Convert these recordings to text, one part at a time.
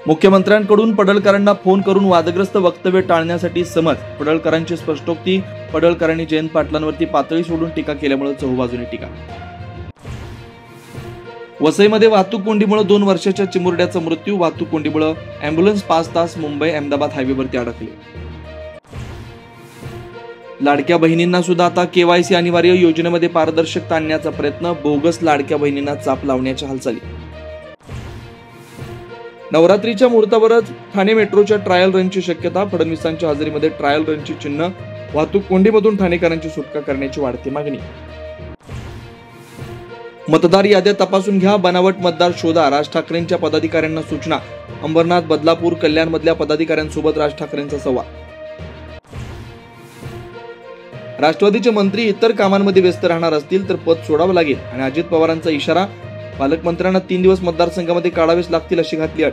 मुख्यमंत्र्यांकडून पडळकरांना phone करून वादग्रस्त वक्तव्य टाळण्यासाठी समज. पडळकरांची स्पष्टोक्ती. पडळकरांनी जयंत पाटलांवरती पातळी सोडून टीका केल्यामुळे चहूबाजूने टीका. वसईमध्ये वाहतूक कोंडीमुळे 2 वर्षाच्या चिमुरड्याचा मृत्यू. वाहतूक कोंडीमुळे अँब्युलन्स 5 तास मुंबई अहमदाबाद हायवेवरती अडकले. लाडक्या बहिणींना सुद्धा आता केवायसी अनिवार्य. योजनेमध्ये पारदर्शकता आणण्याचा प्रयत्न. बोगस लाडक्या बहिणींना चाप लावण्याच्या हालचाली. नवरात्रीच्या मुहूर्तावरच ठाणे मेट्रोच्या ट्रायल रनची शक्यता. फडणवीसांच्या हजेरीमध्ये ट्रायल रनची चिन्ह. वाहतूक कोंडीमधून ठाणेकरांची सुटका करण्याची वाढती मागणी. मतदार याद्या तपासून घ्या. बनावट मतदार शोधा. राज ठाकरेंच्या पदाधिकाऱ्यांना सूचना. अंबरनाथ, बदलापूर, कल्याण मधल्या पदाधिकाऱ्यांसोबत राज ठाकरेंचा संवाद. राष्ट्रवादीचे मंत्री इतर कामांमध्ये व्यस्त राहणार असतील तर पद सोडावं लागेल आणि अजित पवारांचा इशारा. पालकमंत्र्यांना 3 दिवस मतदारसंघामध्ये काढावेच लागतील अशी घातली अट.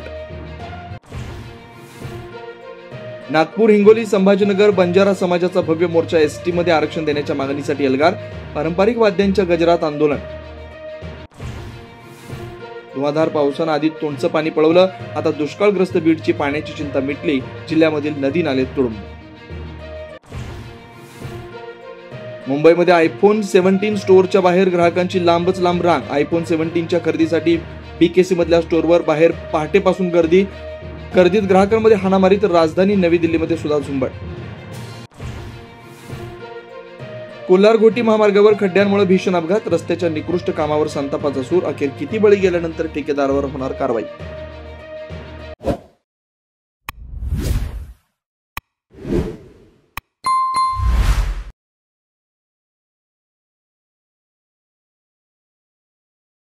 नागपूर, हिंगोली, संभाजीनगर बंजारा समाजाचा भव्य मोर्चा. एसटी मध्ये आरक्षण देण्याच्या मागणीसाठी एल्गार. पारंपरिक वाद्यांच्या गजरात आंदोलन. धुवाधार पावसानं आधी तोंडचं पाणी पळवलं. आता दुष्काळग्रस्त बीडची पाण्याची चिंता मिटली. जिल्ह्यामधील नदी नाले तुडुंब. मुंबईमध्ये आयफोन 17 स्टोअरच्या बाहेर ग्राहकांची लांबच लांब रांग. आयफोन 17च्या खरेदीसाठी BKC मधल्या स्टोअरवर बाहेर पहाटेपासून गर्दी. गर्दीत ग्राहकांमध्ये हाणामारी तर राजधानी नवी दिल्लीमध्ये सुद्धा झुंबड. कोल्हार-घोटी महामार्गावर खड्ड्यांमुळे भीषण अपघात. रस्त्याच्या निकृष्ट कामावर संतापाचा सूर. अखेर किती बळी गेल्यानंतर ठेकेदारावर होणार कारवाई.